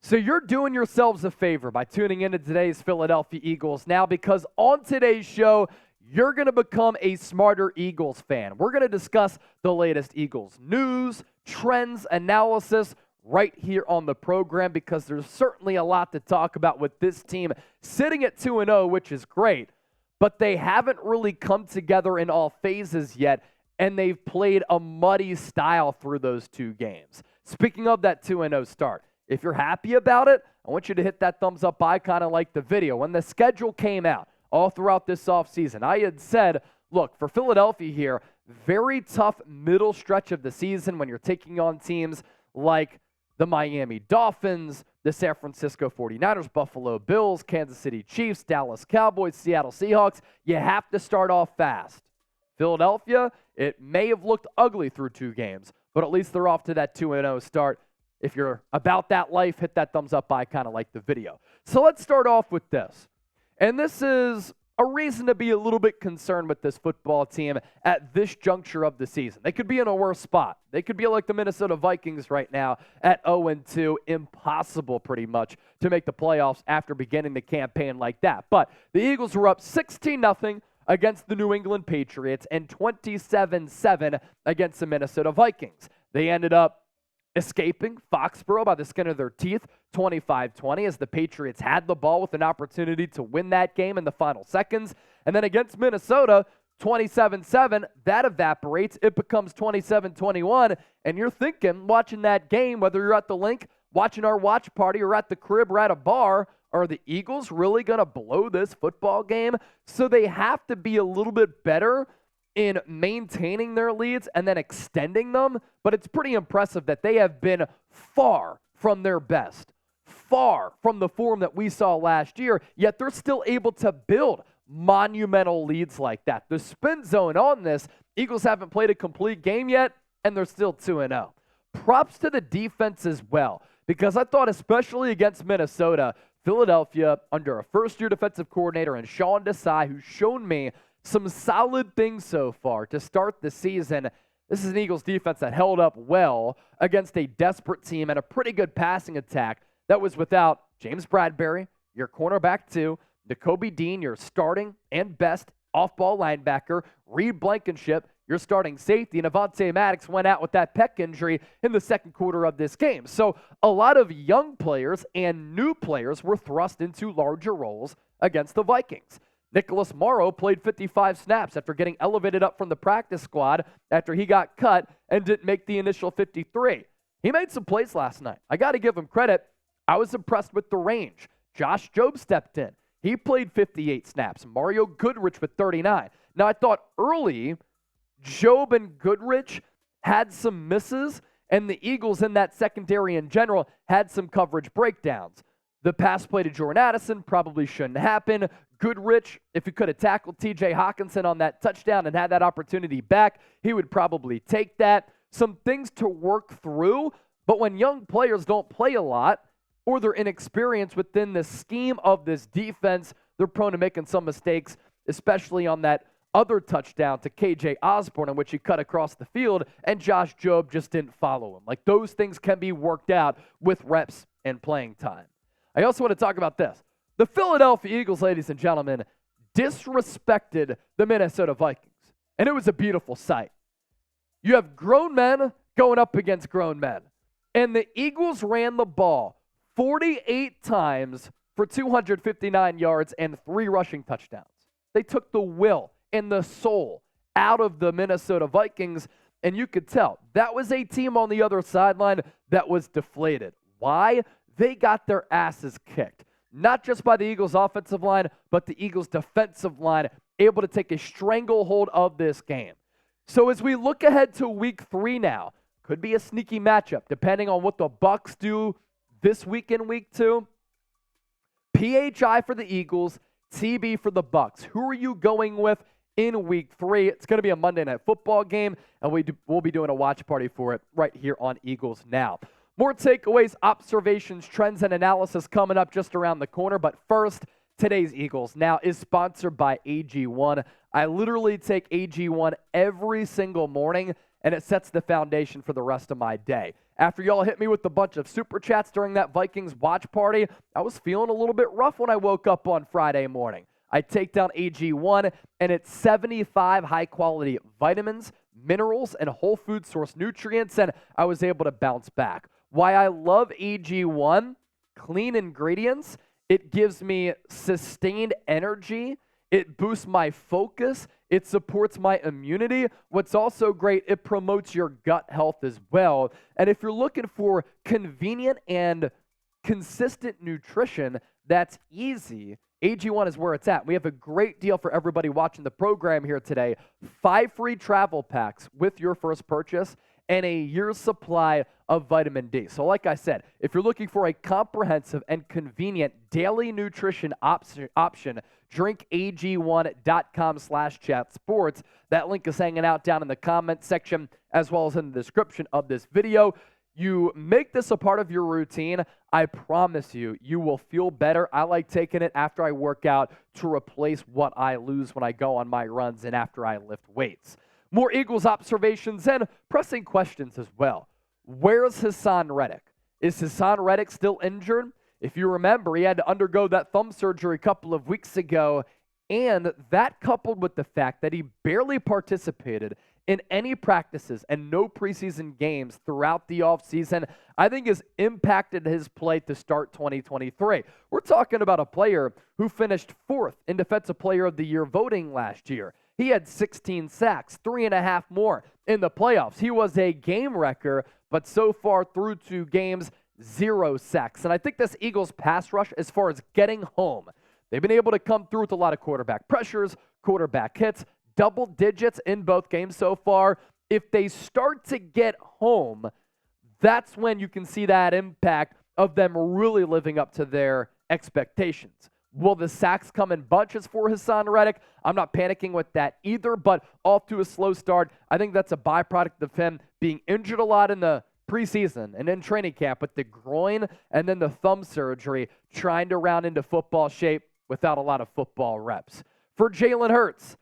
So you're doing yourselves a favor by tuning into today's Philadelphia Eagles now, because on today's show, you're going to become a smarter Eagles fan. We're going to discuss the latest Eagles news, trends, analysis right here on the program, because there's certainly a lot to talk about with this team sitting at 2-0, which is great, but they haven't really come together in all phases yet, and they've played a muddy style through those two games. Speaking of that 2-0 start, if you're happy about it, I want you to hit that thumbs up icon and like the video. When the schedule came out all throughout this offseason, I had said, look, for Philadelphia here, very tough middle stretch of the season when you're taking on teams like the Miami Dolphins, the San Francisco 49ers, Buffalo Bills, Kansas City Chiefs, Dallas Cowboys, Seattle Seahawks. You have to start off fast. Philadelphia, it may have looked ugly through two games, but at least they're off to that 2-0 start. If you're about that life, hit that thumbs up icon and like the video. So let's start off with this. And this is a reason to be a little bit concerned with this football team at this juncture of the season. They could be in a worse spot. They could be like the Minnesota Vikings right now at 0-2. Impossible pretty much to make the playoffs after beginning the campaign like that. But the Eagles were up 16-0 against the New England Patriots and 27-7 against the Minnesota Vikings. They ended up escaping Foxborough by the skin of their teeth, 25-20, as the Patriots had the ball with an opportunity to win that game in the final seconds. And then against Minnesota, 27-7, that evaporates. It becomes 27-21. And you're thinking, watching that game, whether you're at the link, watching our watch party, or at the crib, or at a bar, are the Eagles really going to blow this football game? So they have to be a little bit better in maintaining their leads and then extending them, but it's pretty impressive that they have been far from their best, far from the form that we saw last year, yet they're still able to build monumental leads like that. The spin zone on this, Eagles haven't played a complete game yet, and they're still 2-0. Props to the defense as well, because I thought especially against Minnesota, Philadelphia, under a first-year defensive coordinator and Sean Desai, who's shown me some solid things so far to start the season. This is an Eagles defense that held up well against a desperate team and a pretty good passing attack that was without James Bradbury, your cornerback two, Nakobe Dean, your starting and best off-ball linebacker, Reed Blankenship, your starting safety, and Avonte Maddox went out with that pec injury in the second quarter of this game. So a lot of young players and new players were thrust into larger roles against the Vikings. Nicholas Morrow played 55 snaps after getting elevated up from the practice squad after he got cut and didn't make the initial 53. He made some plays last night. I got to give him credit. I was impressed with the range. Josh Jobe stepped in. He played 58 snaps. Mario Goodrich with 39. Now, I thought early Jobe and Goodrich had some misses, and the Eagles in that secondary in general had some coverage breakdowns. The pass play to Jordan Addison probably shouldn't happen. Goodrich, if he could have tackled TJ Hawkinson on that touchdown and had that opportunity back, he would probably take that. Some things to work through, but when young players don't play a lot or they're inexperienced within the scheme of this defense, they're prone to making some mistakes, especially on that other touchdown to KJ Osborne in which he cut across the field and Josh Jobe just didn't follow him. Like, those things can be worked out with reps and playing time. I also want to talk about this. The Philadelphia Eagles, ladies and gentlemen, disrespected the Minnesota Vikings, and it was a beautiful sight. You have grown men going up against grown men, and the Eagles ran the ball 48 times for 259 yards and 3 rushing touchdowns. They took the will and the soul out of the Minnesota Vikings, and you could tell that was a team on the other sideline that was deflated. Why? They got their asses kicked. Not just by the Eagles' offensive line, but the Eagles' defensive line, able to take a stranglehold of this game. So as we look ahead to week 3 now, could be a sneaky matchup, depending on what the Bucs do this week in week 2. PHI for the Eagles, TB for the Bucs. Who are you going with in week 3? It's going to be a Monday Night Football game, and we'll be doing a watch party for it right here on Eagles Now. More takeaways, observations, trends, and analysis coming up just around the corner. But first, today's Eagles Now is sponsored by AG1. I literally take AG1 every single morning, and it sets the foundation for the rest of my day. After y'all hit me with a bunch of super chats during that Vikings watch party, I was feeling a little bit rough when I woke up on Friday morning. I take down AG1, and it's 75 high-quality vitamins, minerals, and whole food source nutrients, and I was able to bounce back. Why I love AG1, clean ingredients, it gives me sustained energy, it boosts my focus, it supports my immunity. What's also great, it promotes your gut health as well. And if you're looking for convenient and consistent nutrition that's easy, AG1 is where it's at. We have a great deal for everybody watching the program here today. 5 free travel packs with your first purchase and a year's supply of vitamin D. So like I said, if you're looking for a comprehensive and convenient daily nutrition option, drink ag1.com/chatsports. That link is hanging out down in the comment section as well as in the description of this video. You make this a part of your routine, I promise you, you will feel better. I like taking it after I work out to replace what I lose when I go on my runs and after I lift weights. More Eagles observations and pressing questions as well. Where's Haason Reddick? Is Haason Reddick still injured? If you remember, he had to undergo that thumb surgery a couple of weeks ago, and that coupled with the fact that he barely participated in any practices and no preseason games throughout the offseason, I think has impacted his play to start 2023. We're talking about a player who finished 4th in Defensive Player of the Year voting last year. He had 16 sacks, 3.5 more in the playoffs. He was a game wrecker, but so far through 2 games, 0 sacks. And I think this Eagles pass rush, as far as getting home, they've been able to come through with a lot of quarterback pressures, quarterback hits, double digits in both games so far. If they start to get home, that's when you can see that impact of them really living up to their expectations. Will the sacks come in bunches for Haason Reddick? I'm not panicking with that either, but off to a slow start. I think that's a byproduct of him being injured a lot in the preseason and in training camp with the groin and then the thumb surgery, trying to round into football shape without a lot of football reps. For Jalen Hurts,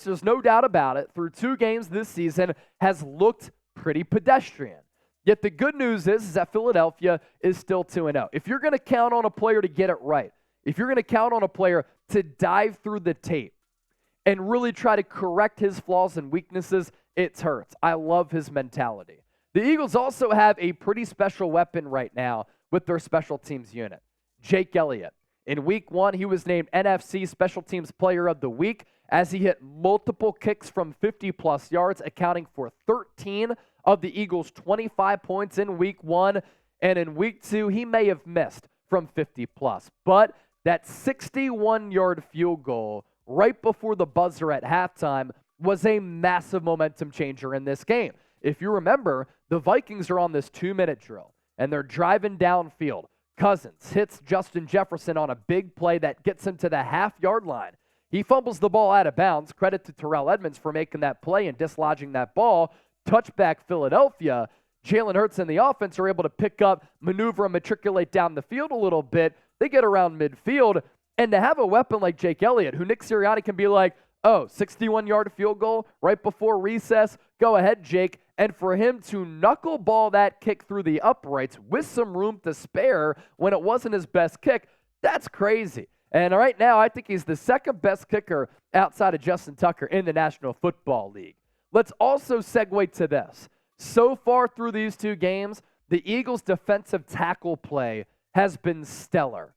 there's no doubt about it, through 2 games this season has looked pretty pedestrian. Yet the good news is that Philadelphia is still 2-0. If you're going to count on a player to get it right, if you're going to count on a player to dive through the tape and really try to correct his flaws and weaknesses, it's Hurts. I love his mentality. The Eagles also have a pretty special weapon right now with their special teams unit, Jake Elliott. In Week 1, he was named NFC Special Teams Player of the Week as he hit multiple kicks from 50-plus yards, accounting for 13 of the Eagles' 25 points in Week 1. And in Week 2, he may have missed from 50-plus. But that 61-yard field goal right before the buzzer at halftime was a massive momentum changer in this game. If you remember, the Vikings are on this 2-minute drill, and they're driving downfield. Cousins hits Justin Jefferson on a big play that gets him to the half-yard line. He fumbles the ball out of bounds. Credit to Terrell Edmonds for making that play and dislodging that ball. Touchback Philadelphia. Jalen Hurts and the offense are able to pick up, maneuver, and matriculate down the field a little bit. They get around midfield. And to have a weapon like Jake Elliott, who Nick Sirianni can be like, oh, 61-yard field goal right before recess, go ahead, Jake. And for him to knuckleball that kick through the uprights with some room to spare when it wasn't his best kick, that's crazy. And right now, I think he's the second best kicker outside of Justin Tucker in the National Football League. Let's also segue to this. So far through these 2 games, the Eagles' defensive tackle play has been stellar.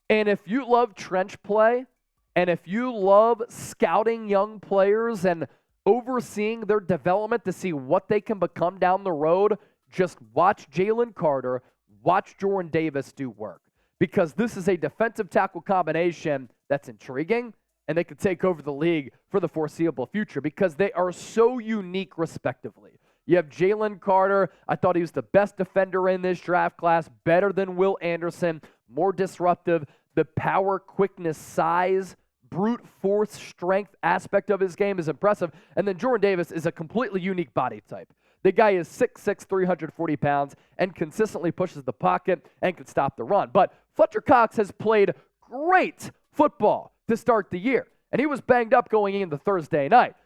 And if you love trench play, and if you love scouting young players and overseeing their development to see what they can become down the road, just watch Jalen Carter, watch Jordan Davis do work. Because this is a defensive tackle combination that's intriguing, and they could take over the league for the foreseeable future because they are so unique respectively. You have Jalen Carter. I thought he was the best defender in this draft class, better than Will Anderson, more disruptive. The power, quickness, size, brute force, strength aspect of his game is impressive. And then Jordan Davis is a completely unique body type. The guy is 6'6", 340 pounds, and consistently pushes the pocket and can stop the run. But Fletcher Cox has played great football to start the year, and he was banged up going into Thursday night.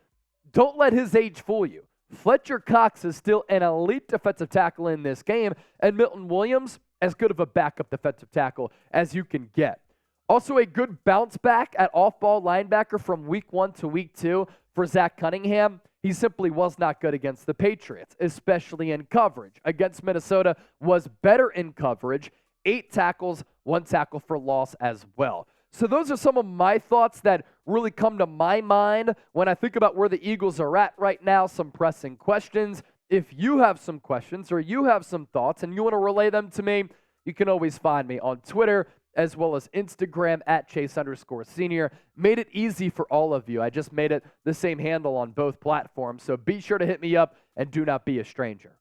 Don't let his age fool you. Fletcher Cox is still an elite defensive tackle in this game, and Milton Williams, as good of a backup defensive tackle as you can get. Also, a good bounce back at off-ball linebacker from week 1 to week 2 for Zach Cunningham. He simply was not good against the Patriots, especially in coverage. Against Minnesota, was better in coverage. 8 tackles, 1 tackle for loss as well. So those are some of my thoughts that really come to my mind when I think about where the Eagles are at right now, some pressing questions. If you have some questions or you have some thoughts and you want to relay them to me, you can always find me on Twitter as well as Instagram at Chase_Senior. Made it easy for all of you. I just made it the same handle on both platforms. So be sure to hit me up and do not be a stranger.